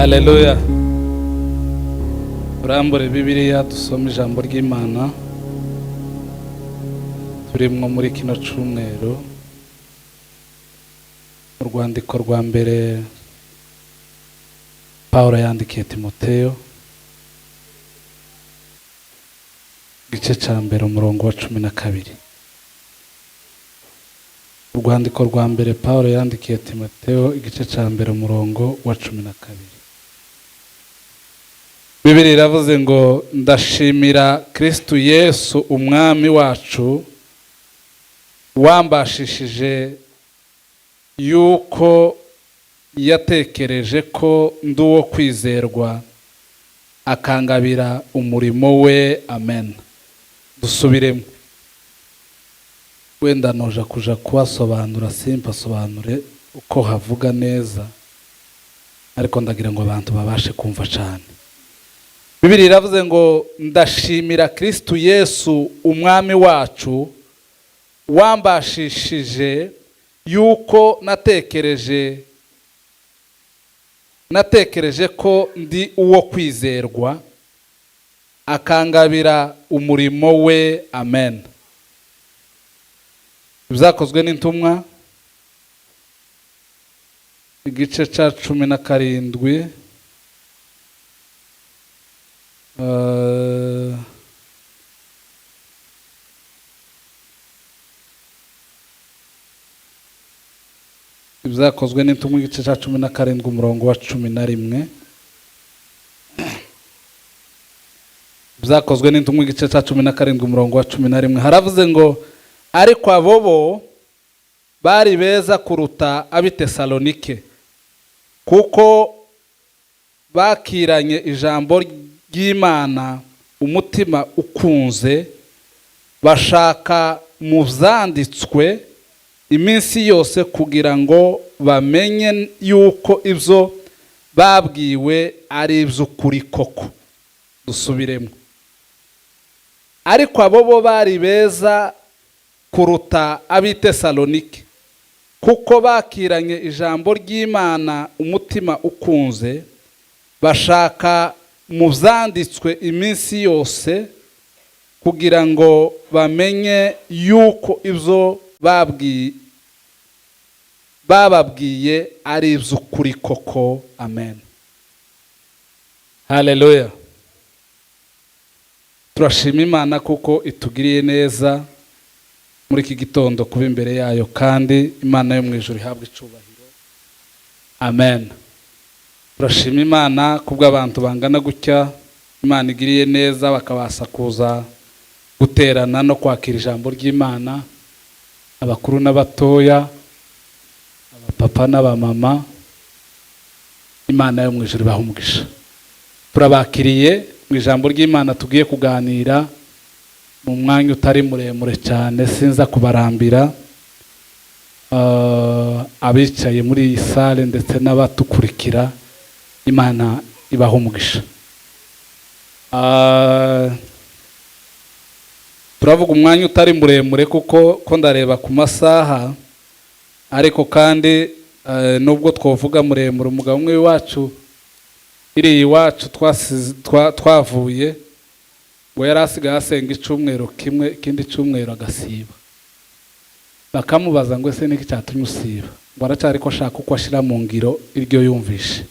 Haleluya. Urambure Bibiliya dusome ijambo ry'Imana. Turimwo muri kino cyumweru mu rwandiko rwa mbere Paulo yandikiye Timoteyo, igice cya mbere umurongo wa 12. Urwandiko rwa mbere Paulo yandikiye Timoteyo, igice cya mbere umurongo wa 12. Bibiliya iravuze ngo ndashimira Kristo Yesu umwami wacu wambashishije yuko yatekereje ko ndi uwo kwizerwa akangabira umurimo we. Amen. Dusubiremo. Wenda noja kuja kubasobanura simpasobanure uko havuga neza, ariko ndagira ngo abantu babashe kumva cyane. Bibiliya iravuze ngo ndashimira Kristo Yesu umwami wacu wambashishije yuko natekereje ko ndi uwo kwizerwa akangabira umurimo we. Amen. Ibyakozwe n'intumwa igice cya 17. Ibyakozwe n'intumwa igice cya 17 umurongo wa 11. Ibyakozwe n'intumwa igice cya 17 umurongo wa 11 haravuze ngo ariko abo bari beza kuruta ab'i Tesalonike, kuko bakiranye ijambo ry'Imana umutima ukunze, bashaka mu byanditswe iminsi yose kugira ngo bamenye yuko ibyo babwiwe ari iby'ukuri koko. Dusubiremo. Ariko abo bari beza kuruta ab'i Tesalonike, kuko bakiranye ijambo ry'Imana umutima ukunze, bashaka mu byanditswe iminsi yose kugira ngo bamenye yuko ibyo bababwiye ari iby'ukuri koko. Amen. Haleluya. Turashima Imana kuko itugiriye neza muri iki gitondo kuba imbere yayo, kandi Imana yo mu ijuru ihabwa icubahiro. Amen. Turashima Imana kubwo abantu bangana gutya Imana igiriye neza bakabasha kuza guterana no kwakira ijambo ry'Imana, abakuru n'abatoya, abapapa n'abamama. Imana yo mu ijuru ibaha umugisha. Turabakiriye mu ijambo ry'Imana tugiye kuganira mu mwanya utari muremure cyane, sinza kubarambira abicaye muri iyi sale ndetse n'abatukurikira. Imana ibaha umugisha. Turavuga umwanya utari muremure kuko ndareba ku masaha, ariko kandi nubwo twavuga muremure, umugabo umwe wacu iri iwacu twavuye ngo yari asigaye asenga icyumweru kimwe, ikindi cyumweru agasiba. Bakamubaza ngo ese niki cyatumye usiba? Ngo aracyari ko ashaka uko ashyira mu ngiro iryo yumvishe.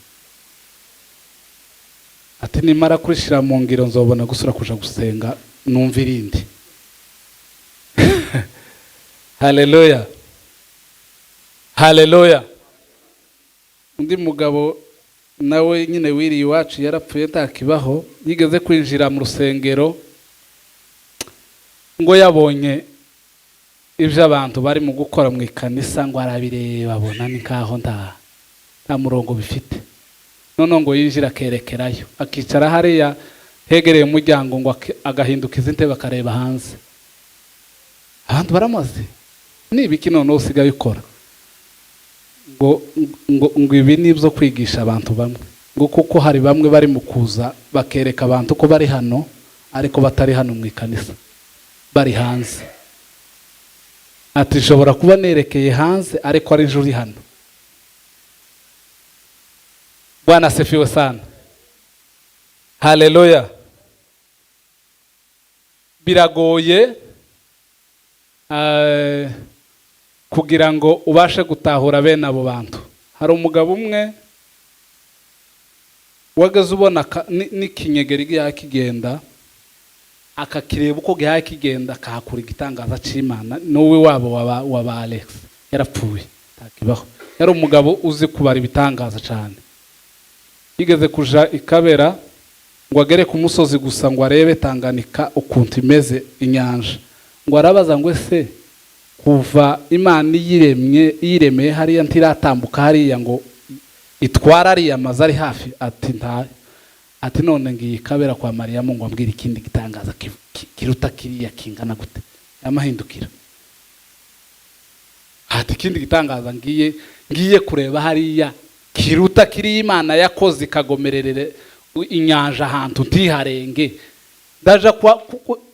Ati nimara kurishira mu ngiro nzobona gusura kuja gusenga numva irindi. Haleluya. Haleluya. Undi mugabo nawe nyine wiri iwacu yarapfuye takibaho, yigeze kwinjira mu rusengero ngo yabonye ibyo abantu bari mu gukora mu ikanisa, ngo arabireba abona ni nkaho nta murongo bifite. None ngo yinjira akerekerayo, akicara hariya hegereye umuryango, ngo agahindukiza intebe akareba hanze. Abantu baramaze nibiki none usigaye ukora? ngo ibi nibyo kwigisha abantu bamwe, ngo kuko hari bamwe bari mu kuza bakereka abantu ko bari hano ariko batari hano mu ikanisa, bari hanze. Ati nshobora kuba nerekeye hanze ariko ari ijuru hano. Bwana asifiwe sana. Haleluya. Biragoye kugira ngo ubashe gutahura bene abo bantu. Hari umugabo umwe wageze ubona n'ikinyegeri gihaye kigenda, akakireba uko gihaye kigenda, akahakura igitangaza c'Imana. N'uwe wabo wa Alex yarapfuye, takibaho. Yari umugabo uzi kubara ibitangaza cyane. Yigeze kuja ikabera ngo agere ku musozi gusa ngo arebe Tanganyika ukuntu imeze, inyanja. Ngo arabaza ngo ese kuva Imana yiremeye hariya ntiratambuka hariya ngo itwara ariya mazi ari hafi? Ati none ngiye kabera kwa Mariyamu ngo ambwira ikindi gitangaza kiruta kiriya kingana gute. Yamahindukira ati ikindi gitangaza ngiye kureba hariya kiruta kiri Imana yakoze ikagomererere inyanja ahantu ntiharenge. Ndaja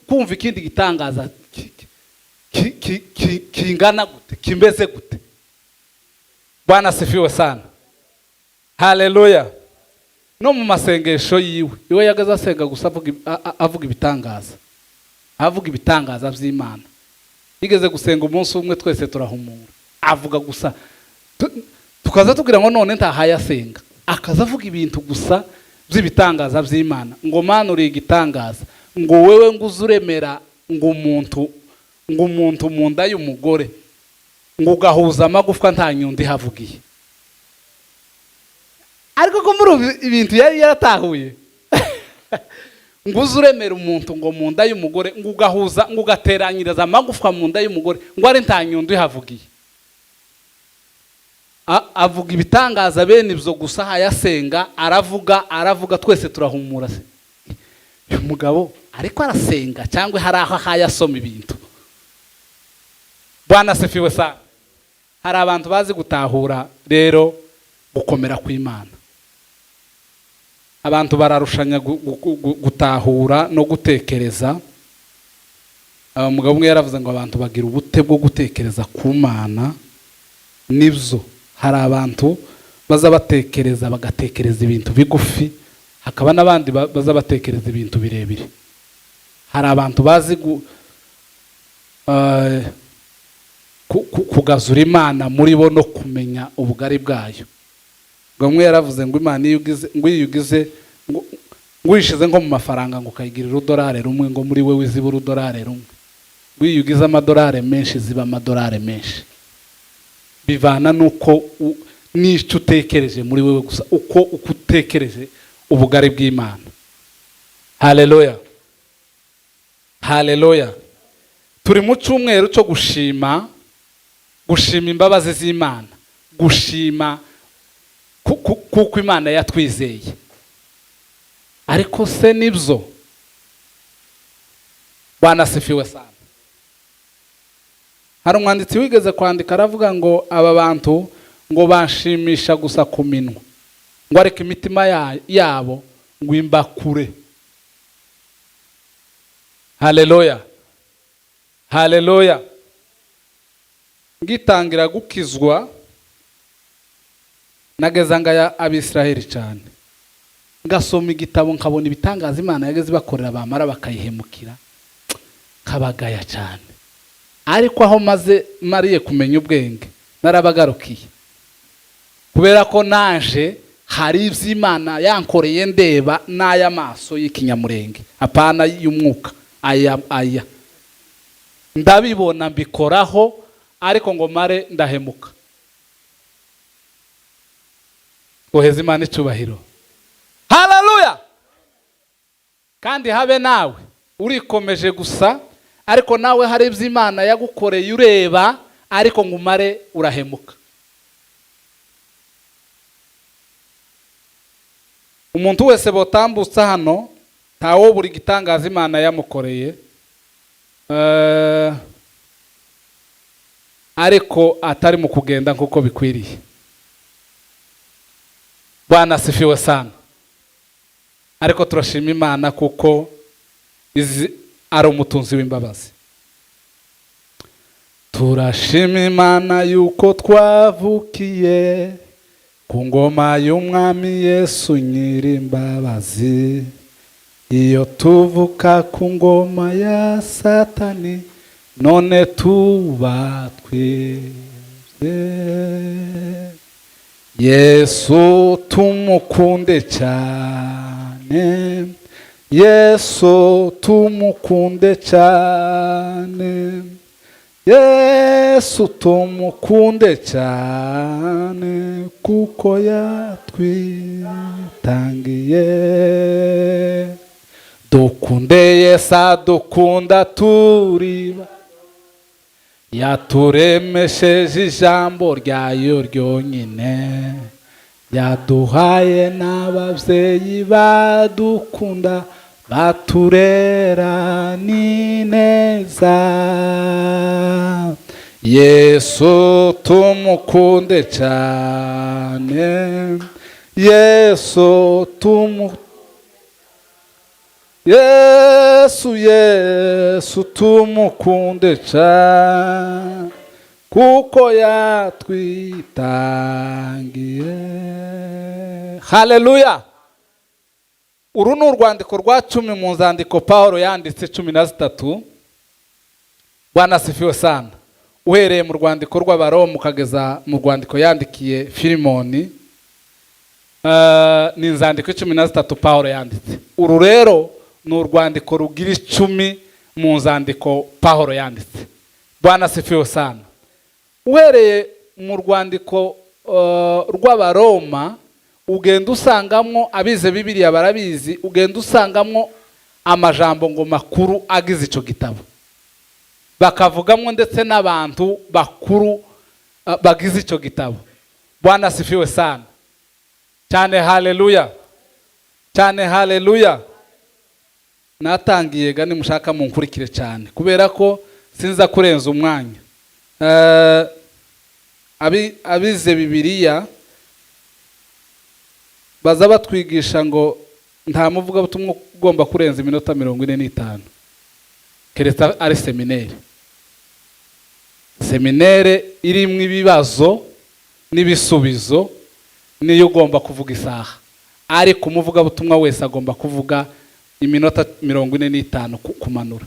kumva ikindi gitangaza kingana gute, kimeze gute. Bwana asifiwe sana. Haleluya. No mu masengesho iwe yagaze asenga gusa avuga ibitangaza, avuga ibitangaza by'Imana. Yigeze gusenga umunsi umwe twese turahumura, avuga gusa, tukaza tugira ngo none ntahaye asenga, akaza avuga ibintu gusa by'ibitangaza by'Imana. Ngo Mana uri igitangaza, ngo wewe nguzuremera ngo umuntu mu nda y'umugore ngo ugahuza amagufwa nta nyundi havugiye. Ariko ko muri ibintu yari yaratahuye ngo uzuremera umuntu ngo mu nda y'umugore ngo ugahuza ngo ugateranyiriza amagufwa mu nda y'umugore ngo ari nta nyundi havugiye. Avuga ibitangaza bene ibyo gusa, hayasenga aravuga twese turahumura. Se uyu mugabo ariko arasenga cyangwa hari aho hayasoma ibintu? Bwana asifiwe sana. Hari abantu bazi gutahura rero gukomera kw'Imana. Abantu bararushanya gutahura no gutekereza. Umugabo umwe yaravuze ngo abantu bagira ubute bwo gutekereza ku Mana. Nibyo, hari abantu baza batekereza bagatekereza ibintu bigufi, hakaba n'abandi baza batekereza ibintu birebire. Hari abantu bazi kugazura Imana muri bo no kumenya ubugari bwayo. Ngo umwe yaravuze ngo Imana iyo ugize ngo uyishize nko mu mafaranga ngo ukayigirira $1 rumwe, ngo muri wewe ziba $1 rumwe. Ngo iyo ugize amadolari menshi ziba amadolari menshi. Bivana nuko n'icyo utekereje muri wewe gusa, uko utekereje ubugari bw'Imana. Haleluya. Haleluya. Turi mu cyumweru cyo gushima imbabazi z'Imana, gushima kuko Imana yatwizeye. Ariko se nibyo? Bwana asifiwe sana. Hari umwanditsi wigeze kwandika aravuga ngo aba bantu ngo bashimisha gusa ku minwa, ngo ariko imitima yabo ngo imbakure. Haleluya. Haleluya. Ngitangira gukizwa nageza ngaya Abisiraheli cyane, ngasoma igitabo nkabona ibitangaza Imana yageze bakorera bamara bakayihemukira, kabagaya cyane. Ariko aho mariye kumenya ubwenge narabagarukiye, kubera ko naje hari iby'Imana yankoreye ndeba n'aya maso y'ikinyamurenge, apana y'umwuka. Aya ndabibona mbikoraho, ariko ngo mare ndahemuka. Koheza Imana icyubahiro. Haleluya. Kandi habe nawe urikomeje gusa, ariko nawe hari iby'Imana yagukoreye ureba, ariko ngo mare urahemuka. Umuntu wese botambutsa hano ntawo buri gitangaza Imana yamukoreye, ariko atari mu kugenda nkuko bikwiriye. Bwana asifiwe sana. Ariko turashima Imana kuko ari umutunzi w'imbabazi. Turashima Imana yuko twavukiye ku ngoma y'umwami Yesu Nyirimbabazi. Iyo tuvuka ku ngoma ya Satani, none tuba twebwe. Yesu tumukunde cyane, Yesu tumukunde cyane, Yesu tumukunde cyane, kuko yatwitangiye. Dukunde Yesu adukunda turiba, yaturemesheje ijambo ryayo ryonyine, yaduhaye n'ababyeyi badukunda, baturera n'ineza. Yesu tumukunde cyane, Yesu Yesu tumukunde cyane, kuko yatwitangiye. Haleluya. Uru ni urwandiko rwa 10 mu nzandiko Pawulo yanditse 13. Bwana asifiwe sana. Uhereye mu rwandiko rw'Abaroma ukageza mu rwandiko yandikiye Filimoni, ni inzandiko 13 Pawulo yanditse. Uru rero ni urwandiko rugira 10 mu nzandiko Pawulo yanditse. Bwana asifiwe sana. Uhereye mu rwandiko rw'Abaroma ugenda usangamwo, abize Bibiliya barabizi, ugenda usangamwo amajambo ngo makuru agize ico gitabo, bakavugamwo ndetse n'abantu bakuru bagize ico gitabo. Bwana asifiwe sana cyane. Haleluya cyane, haleluya. Natangiye gani mushaka munkurikire cyane kubera ko sinza kurenza umwanya. Abize Bibiliya baza batwigisha ngo nta muvuga butumwa ugomba kurenza iminota 45 keretse ari seminere irimwe ibibazo n'ibisubizo, niyo ugomba kuvuga isaha. Ariko umuvuga butumwa wese agomba kuvuga iminota 45 kumanura,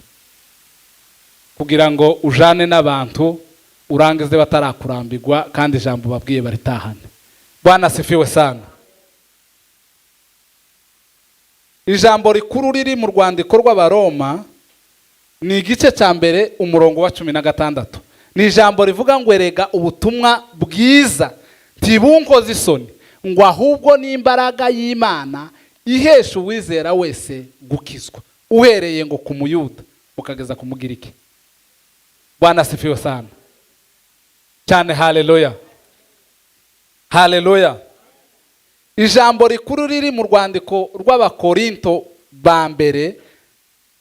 kugira ngo ujane n'abantu urangize batarakurambirwa kandi ijambo babwiye baritahane. Bwana asifiwe sana. Ijambo rikuru riri mu rwandiko rw'Abaroma ni igice cya mbere umurongo wa 16. Ni ijambo rivuga ngo erega ubutumwa bwiza ntibunkoze isoni, ngo ahubwo n'imbaraga y'Imana ihesha uwizera wese gukizwa, uhereye ngo ku Muyuda ukageza ku Mugiriki. Bwana asifiwe sana cyane. Haleluya, haleluya. Ijambo rikuru riri mu rwandiko rw'Abakorinto ba mbere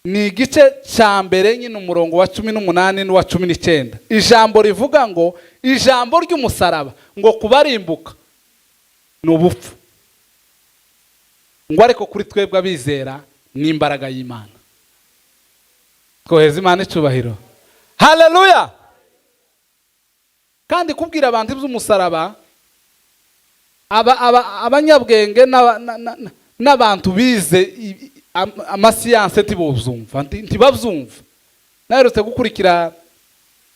ni igice cya mbere nyine umurongo wa 18 n'uwa 19. Ijambo rivuga ngo ijambo ry'umusaraba ngo kubarimbuka ni ubupfu, ngo ariko kuri twebwe abizera ni imbaraga y'Imana. Twoheza Imana icubahiro. Haleluya. Kandi kubwira abantu iby'umusaraba, abanyabwenge n'abantu bize amasiyanse ntibabyumva. Naherutse gukurikira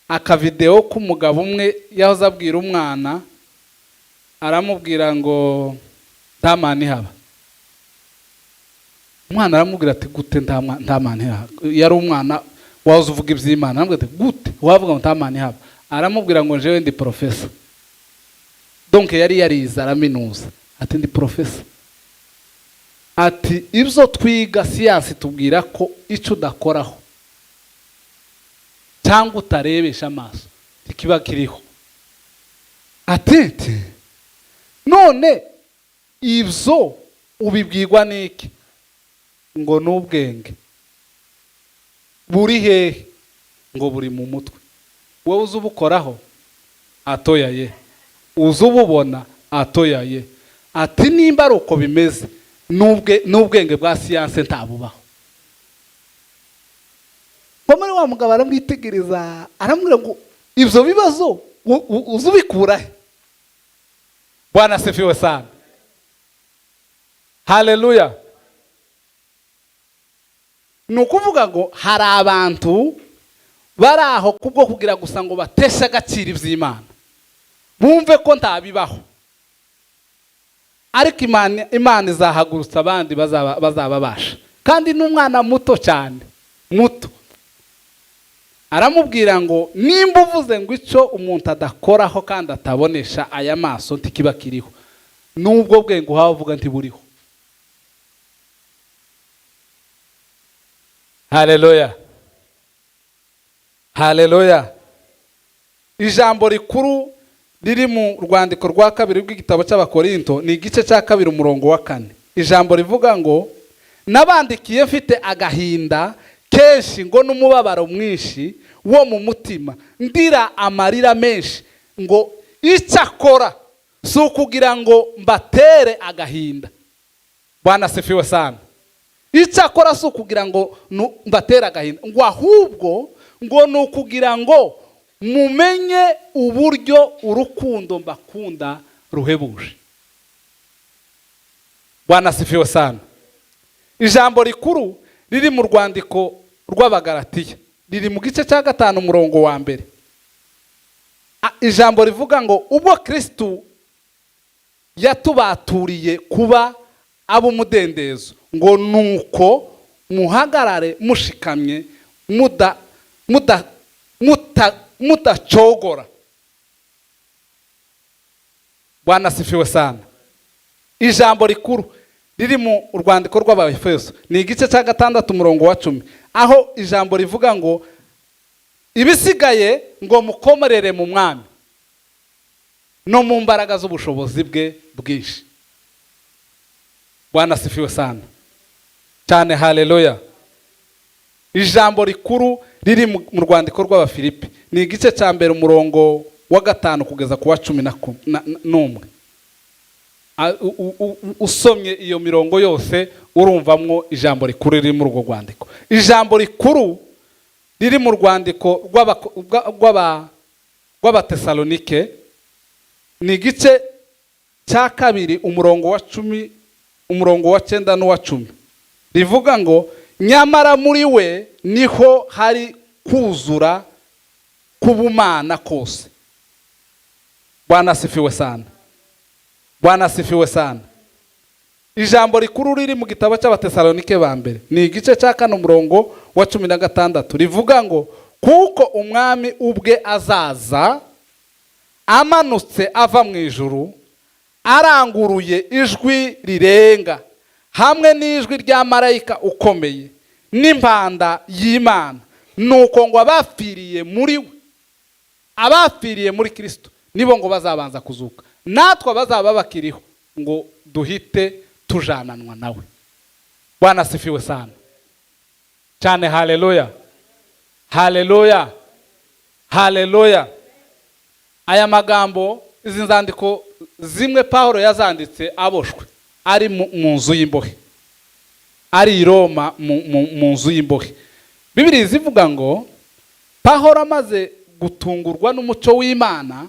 akavideo k'umugabo umwe yahoze abwira umwana, aramubwira ngo nta Mana ihaba. Umwana aramubwira ati gute nta Mana ihaba? Yari umwana wahoze uvuga iby'Imana. Aramubwira ati gute wavuga ngo nta Mana ihaba? Aramubwira ngo jewe ndi professor. Donc yari yarize araminuza. Ati ndi professor. Ati ibyo twiga siyansi tubwira ko icyo udakoraho cyangwa utarebesha amaso kiba kiriho. Ati none ibyo ubibwirwa n'iki? Ngo n'ubwenge. Buri hehe? Ngo buri mu mutwe. Wowe uzi ubukoraho? Atoyaye. Uzi ububona? Atoyaye. Ati nimba ari uko bimeze, n'ubwenge bwa siyanse ntabubaho. Pomari wa mugabo aramwitegereza, aramubwira ngo ibyo bibazo uzi ubikura he? Bwana asifiwe sana. Haleluya. Ni ukuvuga ngo hari abantu bari aho kubwo kugira gusa ngo bateshe agaciro iby'Imana, bumve ko ntabibaho, ariko Imana izahagurutsa abandi bazababasha. Kandi n'umwana muto cyane, muto, aramubwira ngo nimba uvuze ngo icyo umuntu adakoraho kandi atabonesha aya maso ntikiba kiriho, n'ubwo bwenge uhawe uvuga ntiburiho. Haleluya. Haleluya. Ijambo rikuru riri mu rwandiko rwa kabiri rw'igitabo cy'Abakorinto ni igice cya 2 umurongo wa 4. Ijambo rivuga ngo nabandikiye mfite agahinda kenshi ngo n'umubabaro mwinshi wo mu mutima, ndira amarira menshi, ngo icyakora si ukugira ngo mbatere agahinda. Bwana asifiwe sana. Icyakora si ukugira ngo mbatere agahinda, ngo ahubwo ngo ni ukugira ngo mumenye uburyo urukundo mbakunda ruhebuje. Bwana asifiwe sana. Ijambo rikuru riri mu rwandiko rw'Abagalatiya riri mu gice cya 5 umurongo wa 1. Ijambo rivuga ngo ubwo Kristo yatubaturiye kuba ab'umudendezo, ngo nuko muhagarare mushikamye mudacogora. Bwana asifiwe sana. Ijambo rikuru riri mu rwandiko rw'Abefeso ni igice cya 6 umurongo wa 10, aho ijambo rivuga ngo ibisigaye ngo mukomerere mu mwami no mu mbaraga z'ubushobozi bwe bwinshi. Bwana asifiwe sana cyane. Haleluya. Ijambo rikuru riri mu rwandiko rw'Abafilipi ni igice cya 1 umurongo wa 5 kugeza ku wa 11. Usomye iyo mirongo yose urumvamwo ijambo rikuru riri mu rwo rwandiko. Ijambo rikuru riri mu rwandiko rw'Abatesalonike ni igice cya 2 umurongo wa 10 umurongo wa 9 n'uwa 10, rivuga ngo nyamara muri we niho hari kuzura kubumana kose. Bwana asifiwe sana. Bwana asifiwe sana. Ijambo rikuru riri mu gitabo cy'Abatesalonike ba mbere ni igice cya 4 umurongo wa 16, rivuga ngo kuko umwami ubwe azaza amanutse ava mu ijuru aranguruye ijwi rirenga hamwe n'ijwi rya marayika ukomeye n'impanda y'Imana, nuko ngo abapfiriye muri we, abapfiriye muri Kristo nibo ngo bazabanza kuzuka, natwe bazaba bakiriho ngo duhite tujananwa nawe. Bwana asifiwe sana cyane. Haleluya. Haleluya. Haleluya. Aya magambo, izi nzandiko zimwe Paulo yazanditse aboshwe ari mu nzu y'imbohe, ari i Roma mu nzu y'imbohe. Bibiliya zivuga ngo Paulo amaze gutungurwa n'umuco w'Imana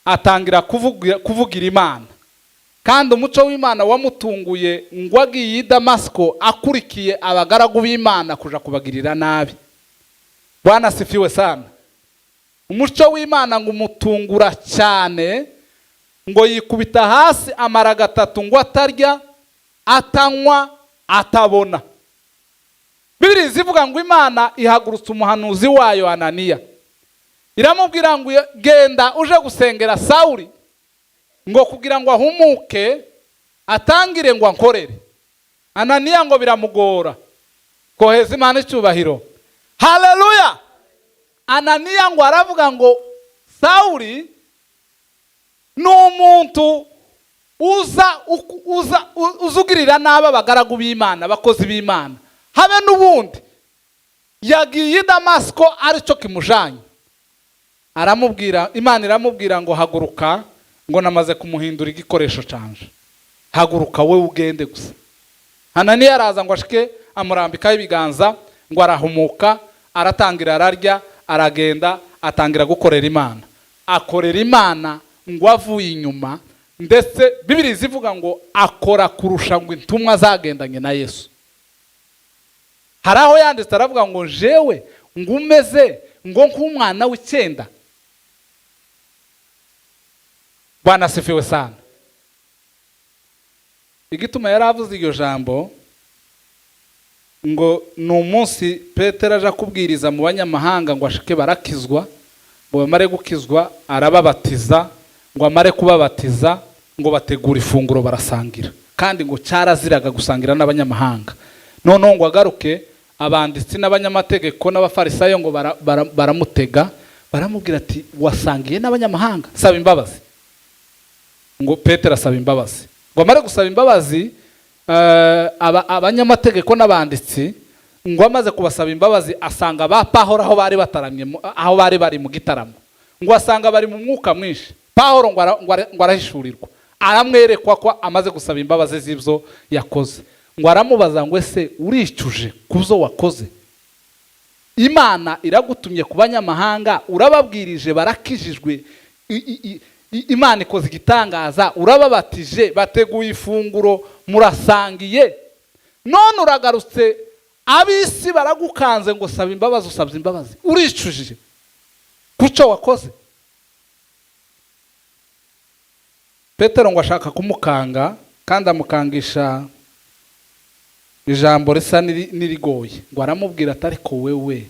atangira kuvugira Imana, kandi umuco w'Imana wamutunguye ngo agiye i Damasiko akurikiye abagaragu b'Imana kuja kubagirira nabi. Bwana asifiwe sana. Umuco w'Imana ngo umutungura cyane, ngo yikubita hasi amara 3 ngo atarya atanywa atabona. Bibiliya zivuga ngo Imana ihagurutsa umuhanuzi wayo Ananiya, iramubwira ngo genda uje gusengera Sawuli ngo kugira ngo ahumuke atangire ngo ankorere. Ananiya ngo biramugora koheza Imana icyubahiro. Haleluya. Ananiya ngo aravuga Sawuli ni umuntu uzugirira nabi abagaragu b'Imana, bakozi b'Imana, habe n'ubundi yagiye i Damasiko aricyo kimujanye. Aramubwira, Imana iramubwira ngo haguruka, ngo namaze kumuhindura igikoresho canje, haguruka we ugende gusa. Ananiya araza ngo ashike amurambikaho ibiganza, ngo arahumuka, aratangira ararya, aragenda atangira gukorera Imana. Akorera Imana ngo avuye inyuma ndetse Bibiliya zivuga ngo akora kurusha ngo intumwa zagendanye na Yesu. Hari aho yanditse aravuga ngo jewe ngo umeze ngo nk'umwana w'icyenda. Bwana asifiwe sana. Igituma yaravuze iryo jambo ngo ni umunsi Petero aje kubwiriza mu banyamahanga ngo ashike barakizwa, ngo bamare gukizwa arababatiza, ngo amare kubabatiza ngo bategura ifunguro barasangira, kandi ngo cyaraziraga gusangira n'abanyamahanga. Noneho ngo agaruke abanditsi n'abanyamategeko n'abafarisayo ngo baramutega, baramubwira ati wasangiye n'abanyamahanga, saba imbabazi. Ngo Petero asaba imbabazi, ngo amare gusaba imbabazi abanyamategeko n'abanditsi, ngo amaze kubasaba imbabazi asanga ba Pawulo aho bari bataramye, aho bari mu gitaramo, ngo asanga bari mu mwuka mwinshi. Pawulo ngo arahishurirwa, aramwerekwa ko amaze gusaba imbabazi z'ibyo yakoze. Ngo aramubaza ngo ese uricuje kubyo wakoze? Imana iragutumye ku banyamahanga, urababwirije barakijijwe, Imana ikoze igitangaza, urababatije, bateguye ifunguro, murasangiye, none uragarutse abisi baragukanze ngo saba imbabazi, usabye imbabazi, uricujije kuco wakoze? Petero ngo ashaka kumukanga, kandi amukangisha ijambo risa n'irigoye, ngo aramubwira ati ariko wewe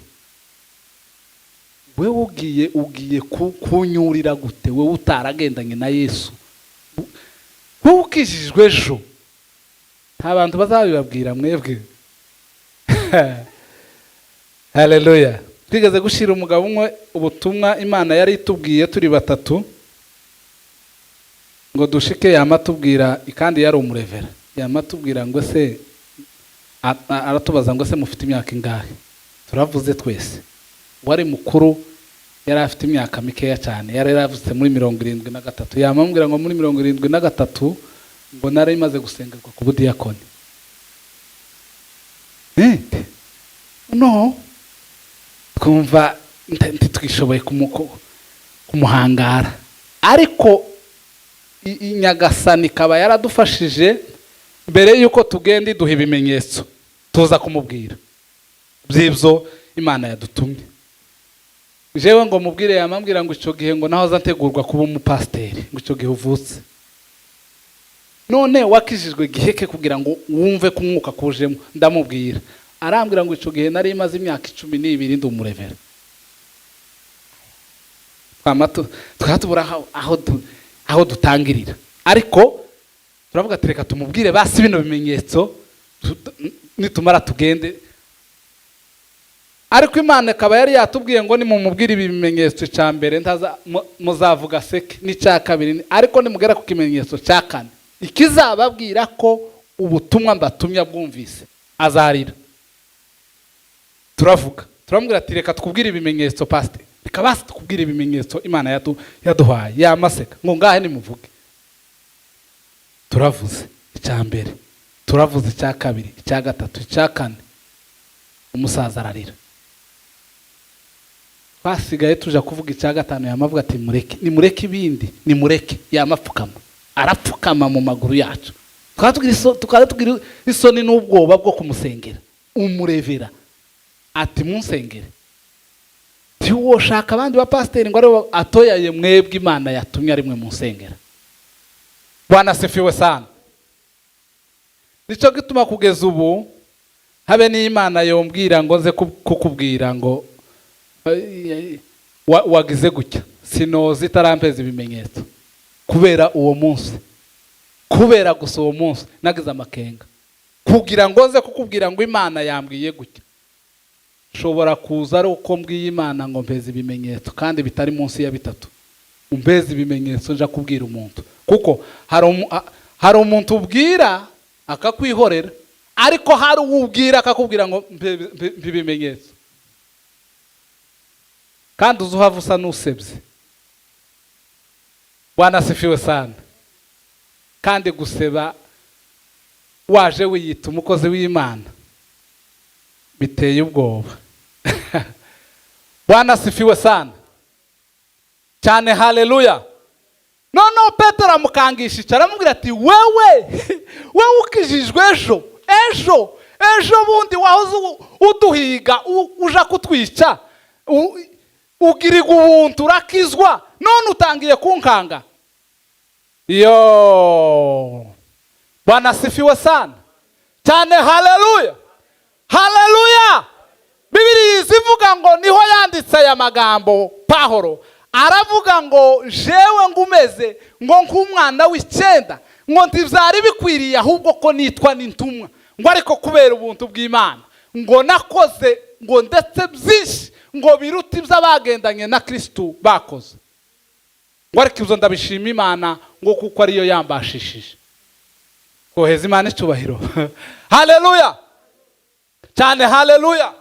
ugiye kunyurira gute, wewe utaragendanye na Yesu, wowe ukijijwe ejo? Nta bantu bazabibabwira mwebwe. Haleluya. Twigeze gushira umugabo umwe ubutumwa Imana yari itubwiye turi batatu ngo dushike, yamatubwira, kandi yari umurevera, yamatubwira ngo se, aratubaza ngo se mufite imyaka ingahe? Turavuze twese. Wari mukuru yari afite imyaka mikeya cyane, yari yaravutse muri 73. Yamambwira ngo muri 73 ngo nari imaze gusengerwa ku budiyakoni. No, twumva ntitwishoboye kumuhangara, ariko Nyagasani kaba yaradufashije. Mbere yuko tugenda duha ibimenyetso tuza kumubwira by'ibyo Imana yadutumye. Jewe ngo mubwire, yamambwira ngo icyo gihe ngo naho zantegurwa kuba umupasiteri, ngo icyo gihe uvutse. None wakijijwe giheke kugira ngo wumve ko umwuka kujemo? Ndamubwira, arambwira ngo icyo gihe nari imaze imyaka 12 ndi umurevera. Twatubura aho dutangirira, ariko turavuga ati reka tumubwire basi bino bimenyetso nitumara tugende. Ariko Imana ikaba yari yatubwiye ngo nimumubwire ibi bimenyetso cya mbere muzavuga seke, n'icya kabiri, ariko nimugera ku kimenyetso cya kane ikizababwira ko ubutumwa mbatumye bwumvise, azarira. Turamubwira ati reka tukubwire ibimenyetso pastor, reka basi tukubwire ibimenyetso Imana yaduhaye. Yamaseka ngo ngahe nimuvuge. Turavuze icya mbere, turavuze icya kabiri, icya gatatu, icya kane, umusaza ararira. Basigaye tuja kuvuga icya gatanu, yamavuga ati nimureke ibindi, nimureke. Yamapfukama, arapfukama mu maguru yacu. Tukatugira isoni n'ubwoba bwo kumusengera. Umurevera ati munsengere, tiwoshaka abandi ba pasiteri ngo aribo atoyaye mwebwe Imana yatumye ari mwe munsengera. Bwana asifiwe sana. Nico gituma kugeza ubu habe n'Imana yombwira ngo nze kukubwira ngo wagize gutya, sinozi itarampeza ibimenyetso, kubera uwo munsi, kubera gusa uwo munsi nagize amakenga, kugira ngo nze kukubwira ngo Imana yambwiye gutya. Shobora kuza ari uko mbwiye Imana ngo mpeze ibimenyetso kandi bitari munsi ya 3, umpeze ibimenyetso nja kubwira umuntu, kuko hari umuntu ubwira akakwihorera, ariko hari ubwira akakubwira ngo ibimenyetso, kandi uzuhava usa n'usebye. Bwana asifiwe sana. Kandi guseba waje wiyita umukozi w'Imana biteye ubwoba. Bwana asifiwe sana cyane. Haleluya. noneho petero amukangisha icara aramubwira ati wewe ukijijwe ejo bundi wahoze uduhiga uja kutwica ugirirwa ubuntu urakizwa none utangiye kunkanga. Bwana asifiwe sana cyane. Haleluya. Bibiliya ivuga ngo niho yanditse aya magambo. Pawulo aravuga ngo jewe ngumeze ngo nk'umwana w'icyenda ngo ntibyari bikwiriye ahubwo ko nitwa n'intumwa ngo ariko kubera ubuntu bw'Imana ngo nakoze ngo ndetse byinshi ngo biruta iby'abagendanye na Kristo bakoze ngo ariko ibyo ndabishima Imana ngo kuko ariyo yambashishije. Koheza Imana icyubahiro. Haleluya cyane. Haleluya.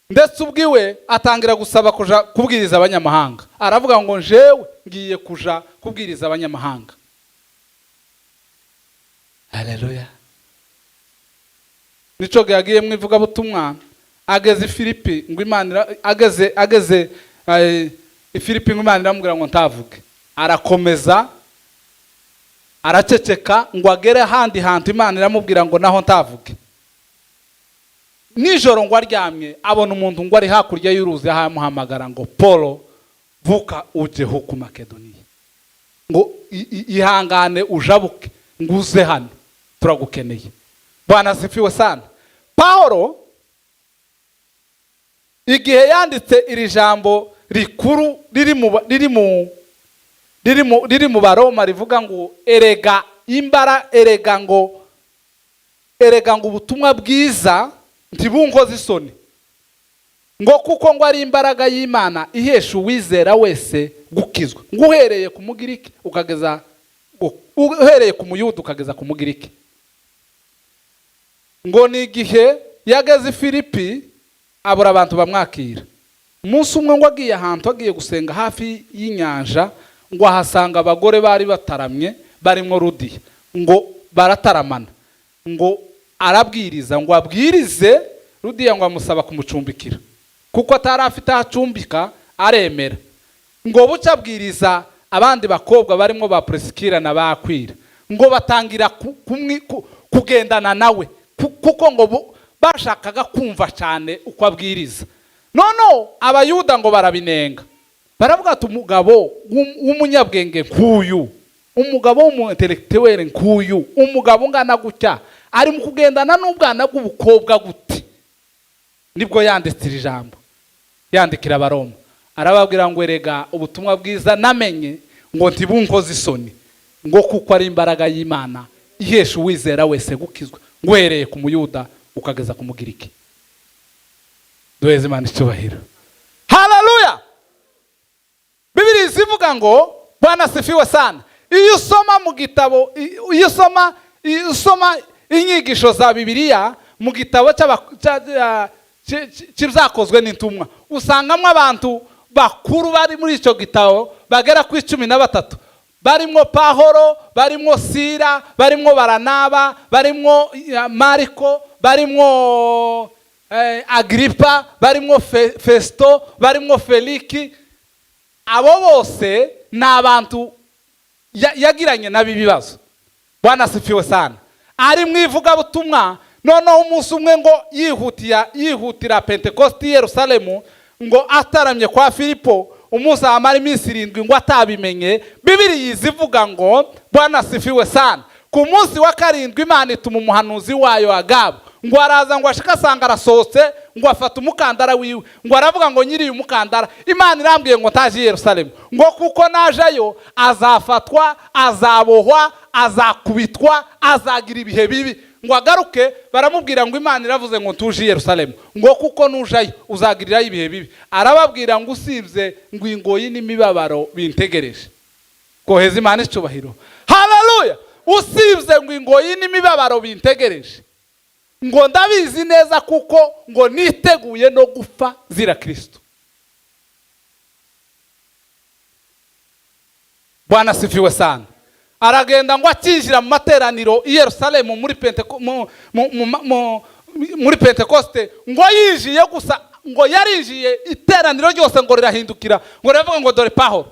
Ndetse ubwiwe atangira gusaba kuja kubwiriza abanyamahanga. Aravuga ngo jewe ngiye kuja kubwiriza abanyamahanga. Haleluya. Nico yagiye mu ivugabutumwa ageze Filipi ngo Imana ageze Filipi ngo Imana iramubwira ngo ntavuge. Arakomeza araceceka ngo agere handi hantu Imana iramubwira ngo naho ntavuge. Nijoro ngo aryamye abona umuntu ngo ari hakurya y'uruzi ahamuhamagara ngo Paulo vuka uje ku Makedoniya ngo ihangane ujabuke ngo uze hano turagukeneye. Bwana asifiwe sana. Paulo igihe yanditse iri jambo rikuru riri mu Baroma rivuga ngo erega ngo ubutumwa bwiza ntibunkoze isoni ngo kuko ngo ari imbaraga y'Imana ihesha uwizera wese gukizwa ngo uhereye ku Mugiriki ukageza uhereye ku Muyuda ukageza ku Mugiriki. Ngo ni igihe yageze Filipi abura abantu bamwakira. Umunsi umwe ngo agiye ahantu agiye gusenga hafi y'inyanja ngo ahasanga abagore bari bataramye barimo Rudiya ngo barataramana ngo arabwiriza ngo abwirize. Rudiya ngo amusaba kumucumbikira kuko atari afite acumbika aremera. Ngo buca abwiriza abandi bakobwa barimo ba Prisikila na Bakwira ngo batangira kugendana nawe kuko ngo bashakaga kumva cyane uko abwiriza. Noneho abayuda ngo barabinenga baravuga ati umugabo w'umunyabwenge nk'uyu, umugabo w'umu-intellectuel nk'uyu, umugabo ungana gutya ari mu kugendana n'ubwana bw'ubukobwa gute? Nibwo yanditse iri jambo yandikira Abaroma arababwira ngo erega ubutumwa bwiza namenye ngo ntibunkoze isoni ngo kuko ari imbaraga y'Imana ihesha uwizera wese gukizwa ngo uhereye ku Muyuda ukageza ku Mugiriki. Duheze Imana icyubahiro. Haleluya. Bibiliya ivuga ngo Bwana asifiwe sana. Iyo usoma mu gitabo iyo usoma inyigisho za Bibiliya mu gitabo cy'ibyakozwe n'intumwa usangamo abantu bakuru bari muri icyo gitabo bagera ku 13 barimo Pawulo, barimo Sila, barimo Baranaba, barimo Mariko, barimo Agripa, barimo Festo, barimo Feliki. Abo bose ni abantu yagiranye nabi bibazo. Bwana asifiwe sana. Ari mu ivugabutumwa noneho umunsi umwe ngo yihutira Pentekoste i Yerusalemu ngo ataramye kwa Filipo umunsi amara iminsi 7 ngo atabimenye. Bibiliya ivuga ngo Bwana asifiwe sana. Ku munsi wa 7 Imana ituma umuhanuzi wayo Agabu ngo araza ngo ashika asanga arasohotse ngo afata umukandara wiwe ngo aravuga ngo nyiri umukandara Imana irambwiye ngo ntaje i Yerusalemu ngo kuko najayo azafatwa, azabohwa, azakubitwa, azagira ibihe bibi ngo agaruke. Baramubwira ngo Imana iravuze ngo ntuje i Yerusalemu ngo kuko nujayo uzagirirayo ibihe bibi. Arababwira ngo usibye ngo ingoyi n'imibabaro bintegereje. Koheza Imana icyubahiro. Haleluya. Usibye ngo ingoyi n'imibabaro bintegereje ngo ndabizi neza kuko ngo niteguye no gupfa zira Kristo. Bwana asifiwe sana. Aragenda ngo akinjira mu materaniro i Yerusalemu muri Pentekoste ngo yijiye gusa ngo yarinjiye iteraniro ryose ngo rirahindukira ngo riravuga ngo dore Pawulo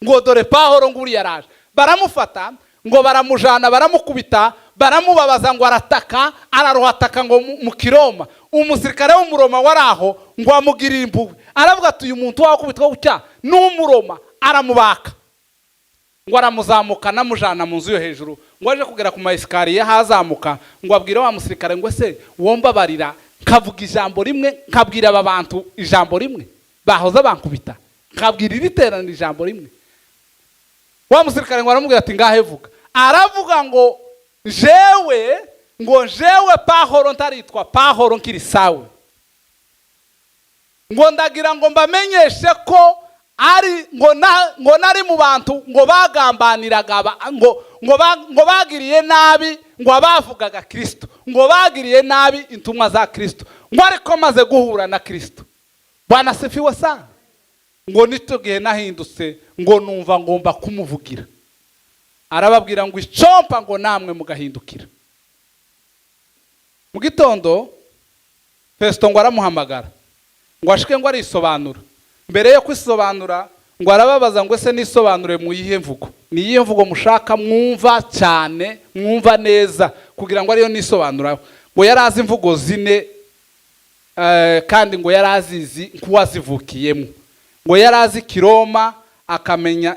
ngo dore Pawulo nguri yaraje. Baramufata ngo baramujana, baramukubita, baramubabaza ngo arataka, araruhataka ngo mu Kiroma. Umusirikare w'umuroma waraho ngo amugirira impuhwe, aravuga ati uyu muntu wakubitwa gutya n'umuroma, aramubaka ngo aramuzamuka namujana mu nzu yo hejuru, ngo aje kugera ku maesikariye hazamuka, ngo abwire wa musirikare ngo se wombabarira nkavuga ijambo rimwe, nkabwira aba bantu ijambo rimwe bahoza bankubita, nkabwira iriterana ijambo rimwe. Wa musirikare ngo aramubwira ati ngahe vuga. Aravuga ngo jewe Pawulo ntaritwa Pawulo nkiri sawe, ngo ndagira ngo mbamenyeshe ko ari ngo nari mu bantu ngo bagambaniraga ngo bagiriye nabi ngo abavugaga Kristo, ngo bagiriye nabi intumwa za Kristo, ngo ariko maze guhura na Kristo. Bwana sifiwe sana. Ngo nicyo gihe nahindutse ngo numva ngomba kumuvugira. Arababwira ngo icompa ngo namwe mugahindukira. Mu gitondo Festo ngo aramuhamagara ngo ashike ngo arisobanura. Mbere yo kwisobanura ngo arababaza ngo ese nisobanure mu yihe mvugo, ni yihe mvugo mushaka mwumva cyane, mwumva neza, kugira ngo ariyo nisobanura. Ngo yarazi imvugo zine kandi ngo yarazizi kuwazivukiyemo. Ngo yarazi Kiroma, akamenya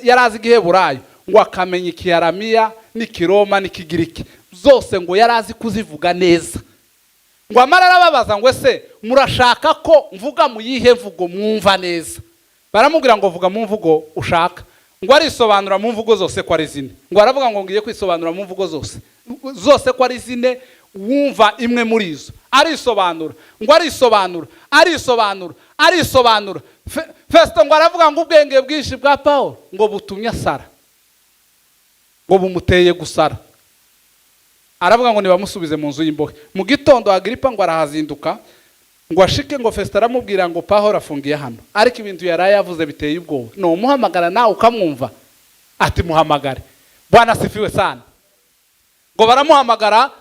yarazi Giheburayo, ngo akamenya Kiaramiya n'Ikiroma n'Ikigiriki, zose ngo yarazi kuzivuga neza. Ngo amara arababaza ngo ese murashaka ko mvuga mu yihe mvugo mwumva neza? Baramubwira ngo vuga mu mvugo ushaka. Ngo arisobanura mu mvugo zose ko ari zine. Ngo aravuga ngo ngiye kwisobanura mu mvugo zose ko ari zine, wumva imwe muri izo. Arisobanura ngo arisobanura. Festo ngo aravuga ngo ubwenge bwinshi bwa Pawulo ngo butumye asara, ngo bumuteye gusara. Aravuga ngo nibamusubize mu nzu y'imbohe. Mu gitondo Agiripa ngo arahazinduka ngo ashike, ngo Festo aramubwira ngo Pawulo afungiye hano, ariko ibintu yaraye yavuze biteye ubwoba. No umuhamagara nawe ukamwumva, ati muhamagare. Bwana sifiwe sana. Ngo baramuhamagara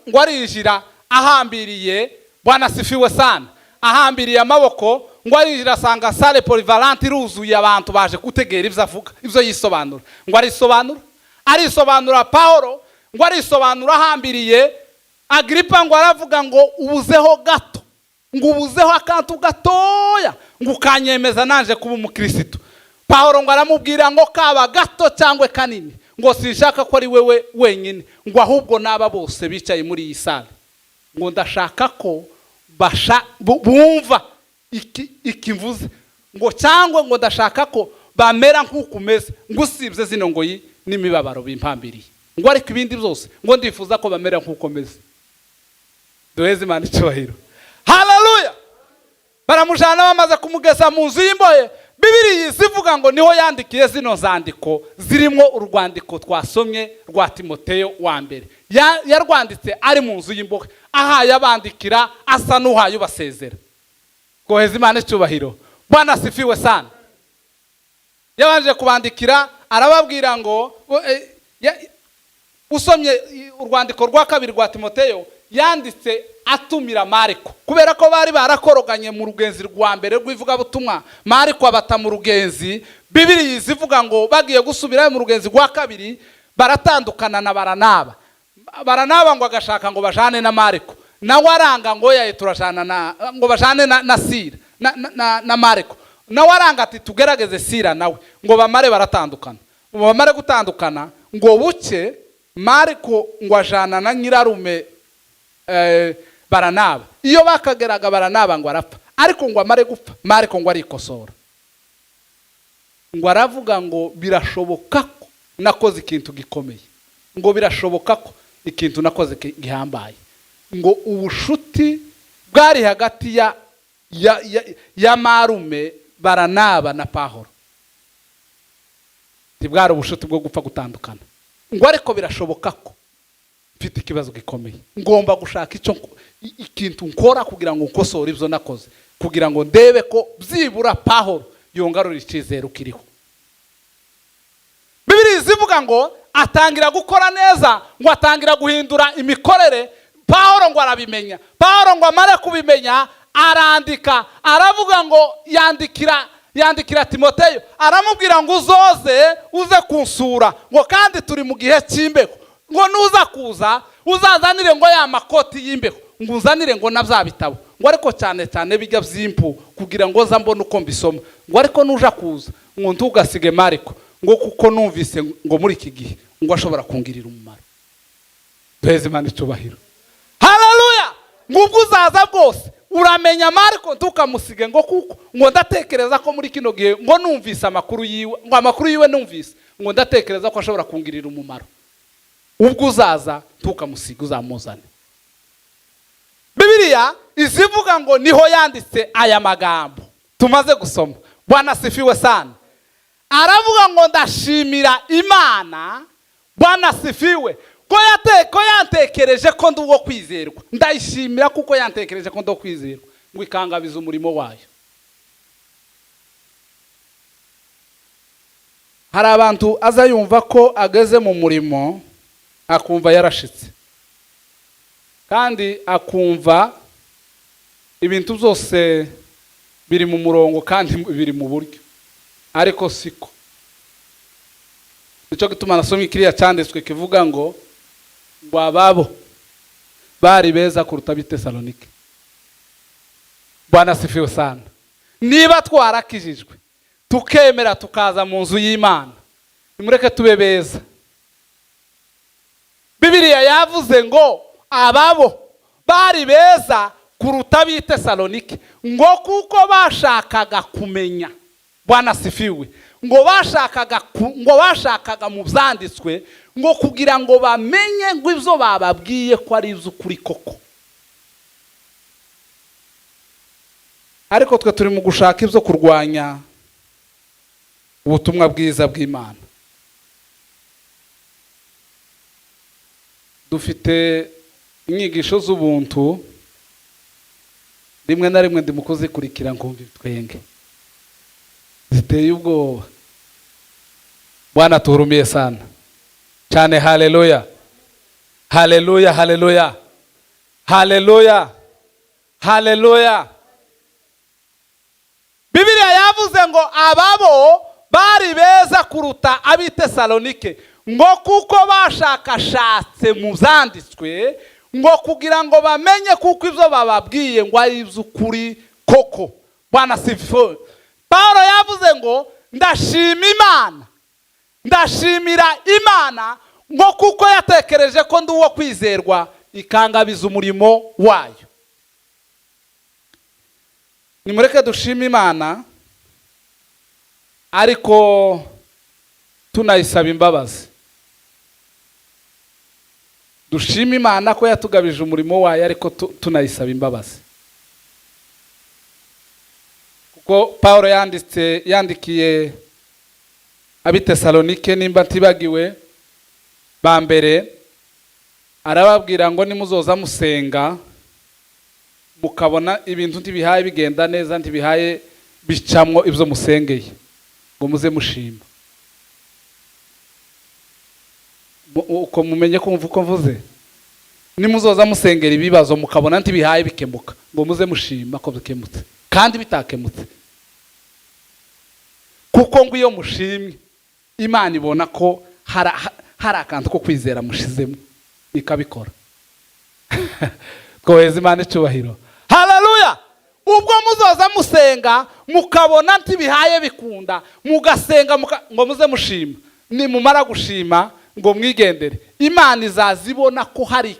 ngo arijira ahambiriye. Bwana sifiwe sana. Ahambiriye amaboko ngo arijira asanga sale polyvalente iruzuye abantu baje gutegera ivyo avuga, ivyo yisobanura. Ngo arisobanura Pawulo, ngo arisobanura ahambiriye. Agiripa ngo aravuga ngo ubuzeho gato, ngo ubuzeho akantu gatoya ngo ukanyemeza nanje kuba umukristo. Pawulo ngo aramubwira ngo kaba gato cyangwa kanini, ngo sinshaka ko ari wewe wenyine, ngo ahubwo naba bose bicaye muri iyi sale, ngo ndashaka ko bumva iki mvuze, ngo cyangwa ngo ndashaka ko bamera nk'uko umeze, ngo usibye zino ngo n'imibabaro bimpambiriye, ngo ariko ibindi byose ngo ndifuza ko bamera nk'uko meze. Duheze Imana icyubahiro. Haleluya. Baramujana bamaze kumugeza mu nzu y'imbohe. Bibiliya zivuga ngo niho yandikiye zino zandiko zirimo urwandiko twasomye rwa Timoteyo wa mbere. Yarwanditse ari mu nzu y'imbohe, ahaye abandikira asa n'uhaye ubasezera. Duheze Imana icyubahiro. Bwana sifiwe sana. Yabanje kubandikira arababwira ngo usomye urwandiko rwa kabiri rwa Timoteyo, yanditse atumira Mariko, kubera ko bari barakoroganye mu rugenzi rwa mbere rw'ivuga butumwa. Mariko abata mu rugenzi. Bibiliya zivuga ngo bagiye gusubira mu rugenzi rwa kabiri baratandukana na Baranaba ngo agashaka ngo bajane na Mariko, nawe aranga ngo yaye turajana ngo bajane na Sira na Mariko, nawe aranga ati tugerageze Sira nawe, ngo bamare baratandukana. Bamare gutandukana ngo buke Mariko ngo ajana na nyirarume Baranaba. Iyo bakageraga Baranaba ngo arapfa, ariko ngo amare gupfa Mariko ngo arikosora, ngo aravuga ngo birashoboka ko nakoze ikintu gikomeye, ngo birashoboka ko ikintu nakoze gihambaye, ngo ubushuti bwari hagati ya marume Baranaba na Pawulo tibwari ubushuti bwo gupfa gutandukana, ngo ariko birashoboka ko mfite ikibazo gikomeye, ngomba gushaka ikintu nkora kugira ngo nkosore ibyo nakoze, kugira ngo ndebe ko byibura Pawulo yongarura icyizere ukiriho. Bibiliya zivuga ngo atangira gukora neza, ngo atangira guhindura imikorere. Pawulo ngo arabimenya. Pawulo ngo amare kubimenya arandika, aravuga ngo yandikira Timoteyo aramubwira ngo uze kunsura, ngo kandi turi mu gihe cy'imbeho, ngo nuza kuza uzazanire ngo ya makoti y'imbeho, ngo uzanire ngo na bya bitabo, ngo ariko cyane cyane bijya by'impu kugira ngo za mbone uko mbisoma, ngo ariko nuja kuza ngo ntugasige Mariko, ngo kuko numvise ngo muri iki gihe ngo ashobora kungirira umumaro. Duheze Imana icyubahiro. Haleluya. Ngubwo uzaza bwose uramenya Mariko ntukamusige, ngo kuko ngo ndatekereza ko muri kino gihe ngo numvise amakuru yiwe, ngo amakuru yiwe numvise, ngo ndatekereza ko ashobora kungirira umumaro. Ubwo uzaza ntukamusige, uzamuzane. Bibiliya izivuga ngo niho yanditse aya magambo tumaze gusoma. Bwana sifiwe sana. Aravuga ngo ndashimira Imana, Bwana sifiwe, ko yantekereje ko ndi uwo kwizerwa. Ndayishimira kuko yantekereje ko ndi uwo kwizerwa, ngo ikangabiza umurimo wayo. Hari abantu aza yumva ko ageze mu murimo akumva yarashitse, kandi akumva ibintu byose biri mu murongo kandi biri mu buryo, ariko siko. Nicyo gituma nasomye kiriya cyanditswe kivuga ngo ababo bari beza kuruta ab'i Tesalonike. Bwana sifiwe sana. Niba twarakijijwe tukemera tukaza mu nzu y'Imana, nimureke tube beza. Bibiliya yavuze ngo ababo bari beza kuruta ab'i Tesalonike, ngo kuko bashakaga kumenya. Bwana sifiwe. Ngo bashakaga mu byanditswe ngo kugira ngo bamenye ngo ibyo bababwiye ko ari iby'ukuri koko. Ariko twe turi mu gushaka ibyo kurwanya ubutumwa bwiza bw'Imana. Dufite inyigisho z'ubuntu, rimwe na rimwe ndi mu kuzikurikira nkumva twenge ziteye ubwoba. Bwana tuhurumiye sana cyane. Haleluya, haleluya, haleluya, haleluya, haleluya. Bibiliya yavuze ngo ababo bari beza kuruta ab'i Tesalonike, ngo kuko bashakashatse mu byanditswe ngo kugira ngo bamenye kuko ibyo bababwiye ngo ari iby'ukuri koko. Bwana sifiwe. Paulo yavuze ngo ndashimira Imana ngo kuko yatekereje ko ndi uwo kwizerwa ikangabiza umurimo wayo. Nimureke dushime Imana, ariko tunayisaba imbabazi. Dushime Imana ko yatugabije umurimo wayo, ariko tunayisaba imbabazi. Kuko Paulo yandikiye ab'i Tesalonike, nimba ntibagiwe, ba mbere arababwira ngo nimuzoza musenga mukabona ibintu ntibihaye bigenda neza, ntibihaye bicamwo ibyo musengeye, ngo muze mushima. Uko mumenye kumva uko mvuze, nimuzoza musengera ibibazo mukabona ntibihaye bikemuka, ngo muze mushima ko bikemutse kandi bitakemutse. Kuko ngo iyo mushimye Imana ibona ko hari akantu ko kwizera mushizemo ikabikora. Twoheze Imana icyubahiro. Haleluya. Ubwo muzoza musenga mukabona ntibihaye bikunda, mugasenga ngo muze mushima. Nimumara gushima ngo mwigendere, Imana izazibona ko hari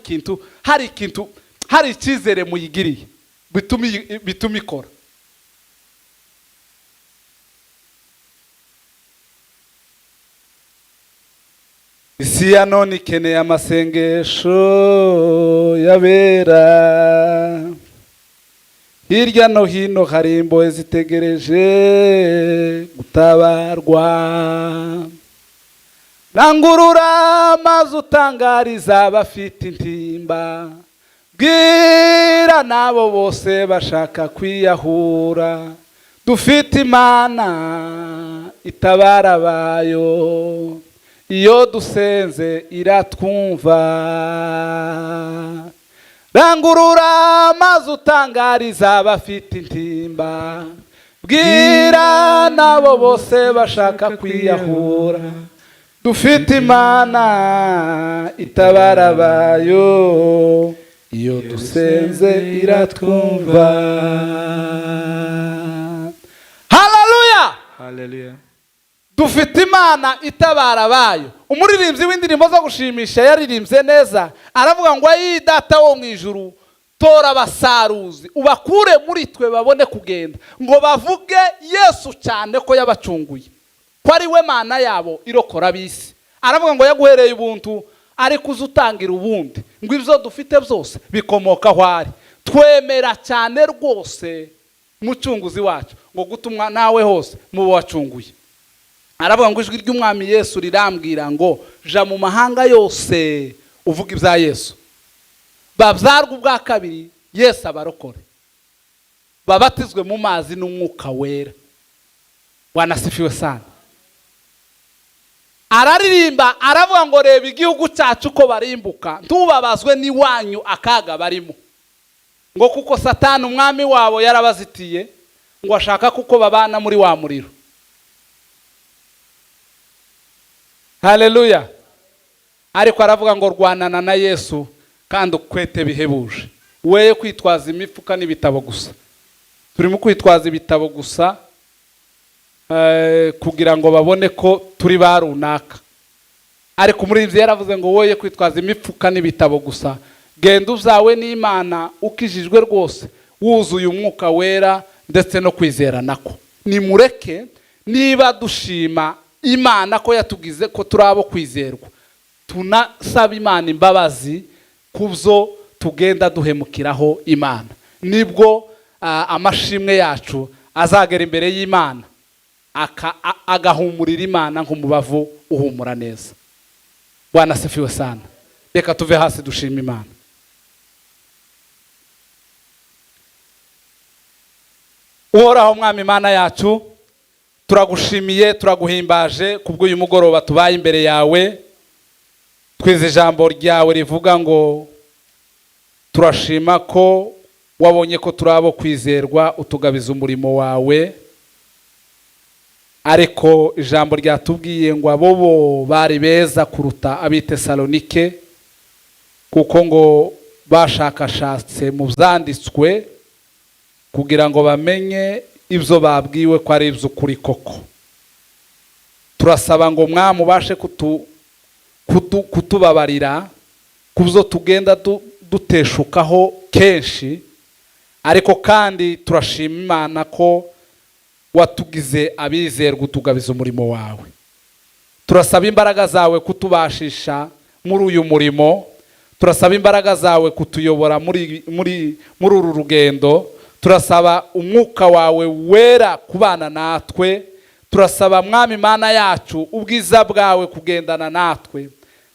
icyizere muyigiriye bituma ikora. Isi ya none ikeneye amasengesho y'abera. Hirya no hino hari imbohe zitegereje gutabarwa. Rangurura maze utangariza abafite intimba, bwira nabo bose bashaka kwiyahura. Dufite Imana itabara abayo, iyo dusenze iratwumva. Rangurura maze utangariza abafite intimba, bwira nabo bose bashaka kwiyahura, dufite Imana itabara abayo, iyo dusenze iratwumva. Haleluya! Dufite Imana itabara abayo. Umuririmbyi w'indirimbo zo gushimisha yaririmbye neza, aravuga ngo ayi Data wo mu ijuru, tora abasaruzi ubakure muri twe babone kugenda, ngo bavuge Yesu cyane ko yabacunguye, ko ari we Mana yabo irokora ab'isi. Aravuga ngo yaguhereye ubuntu, ariko uzutangira ubundi, ngo ibyo dufite byose bikomoka aho ari. Twemera cyane rwose mucunguzi wacu, ngo gutumwa nawe hose mubo wacunguye. Aravuga ngo ijwi ry'umwami Yesu rirambwira ngo ja mu mahanga yose uvuga ibya Yesu, babyarwa ubwa kabiri Yesu abarokore, babatizwe mu mazi n'umwuka wera. Wanasifiwe sana. Araririmba aravuga ngo reba igihugu cyacu ko barimbuka, ntubabazwe n'iwanyu akaga barimo, ngo kuko Satani umwami wabo yarabazitiye, ngo ashaka kuko babana muri wa muriro. Haleluya! Ariko aravuga ngo rwanana na Yesu kandi ukwete bihebuje, weye kwitwaza imifuka n'ibitabo gusa. Turimo kwitwaza ibitabo gusa kugira ngo babone ko turi ba runaka, ariko umuririmbyi yaravuze ngo woye kwitwaza imifuka n'ibitabo gusa, genda uzawe n'Imana ukijijwe rwose, wuzuye umwuka wera ndetse no kwizera nako. Nimureke niba dushima Imana ko yatugize ko turi abo kwizerwa, tunasaba Imana imbabazi kubyo tugenda duhemukiraho Imana, nibwo amashimwe yacu azagera imbere y'Imana, agahumurira Imana nk'umubavu uhumura neza. Bwana asifiwe sana. Reka tuve hasi dushima Imana. Uhoraho mwami Imana yacu, turagushimiye, turaguhimbaje kubw'uyu mugoroba tubaye imbere yawe. Twize ijambo ryawe rivuga ngo turashima ko wabonye ko turi abo kwizerwa, utugabiza umurimo wawe. Ariko ijambo ryatubwiye ngo abo bari beza kuruta ab'i Tesalonike, kuko ngo bashakashatse mu byanditswe kugira ngo bamenye ibyo babwiwe ko ari iby'ukuri koko. Turasaba ngo mwami ubashe kutubabarira ku byo tugenda duteshukaho kenshi, ariko kandi turashima Imana ko watugize abizerwa, utugabiza umurimo wawe. Turasaba imbaraga zawe kutubashisha muri uyu murimo, turasaba imbaraga zawe kutuyobora muri uru rugendo, turasaba umwuka wawe wera kubana natwe, turasaba mwami Imana yacu ubwiza bwawe kugendana natwe,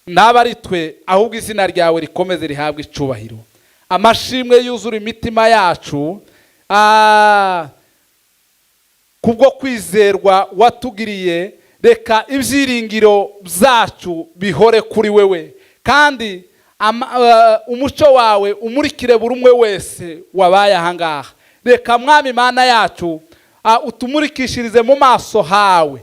naba ari twe ahubwo izina ryawe rikomeze rihabwe icubahiro. Amashimwe yuzura imitima yacu kubwo kwizerwa watugiriye. Reka ibyiringiro byacu bihore kuri wewe, kandi umuco wawe umurikire buri umwe wese wabaye ahangaha. Reka mwami Imana yacu utumurikishirize mu maso hawe,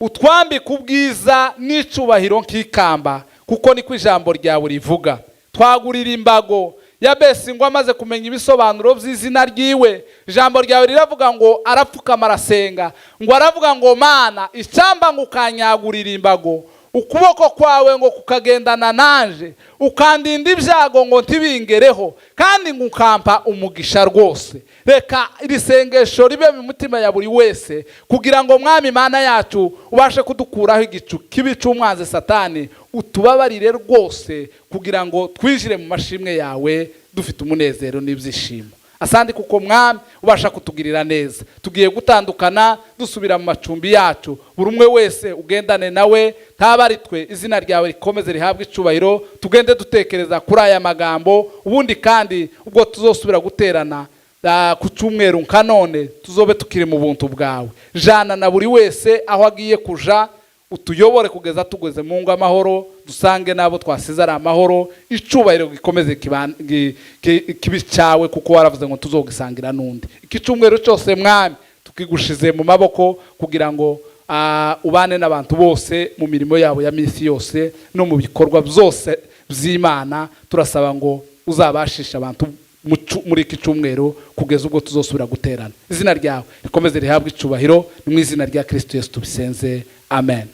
utwambike ubwiza n'icubahiro nk'ikamba, kuko niko ijambo ryawe rivuga. Twagurira imbago ya Besi ngo amaze kumenya ibisobanuro by'izina ryiwe, ijambo ryawe riravuga ngo arapfukama arasenga, ngo aravuga ngo Mana icyamba ngo ukanyagurira imbago, ukuboko kwawe ngo kukagendana nanje, ukandinda ibyago ngo ntibingereho, kandi ngo ukampa umugisha rwose. Reka iri sengesho ribe mu mutima ya buri wese, kugira ngo mwami Imana yacu ubashe kudukuraho igicu kibi cy'umwanzi Satani, utubabarire rwose, kugira ngo twijire mu mashimwe yawe dufite umunezero n'ibyishimo. Asandi kuko mwami ubasha kutugirira neza. Tugiye gutandukana dusubira mu macumbi yacu, buri umwe wese ugendane nawe, ntaba ari twe, izina ryawe rikomeze rihabwe icubahiro. Tugende dutekereza kuri aya magambo, ubundi kandi ubwo tuzosubira guterana ku cyumweru nka none tuzobe tukiri mu buntu bwawe. Jana na buri wese aho agiye kuja, utuyobore kugeza tugeze mu ngo amahoro, dusange nabo twasize ari amahoro, icubahiro gikomeze kibi cyawe, kuko waravuze ngo tuzogisangira n'undi. Iki cyumweru cyose mwami tukigushize mu maboko kugira ngo ubane n'abantu bose mu mirimo yabo ya minsi yose no mu bikorwa byose by'Imana. Turasaba ngo uzabashisha abantu muri iki cyumweru kugeza ubwo tuzosubira guterana. Izina ryawe rikomeze rihabwe icubahiro, ni mu izina rya Kristo Yesu tubisenze, amen.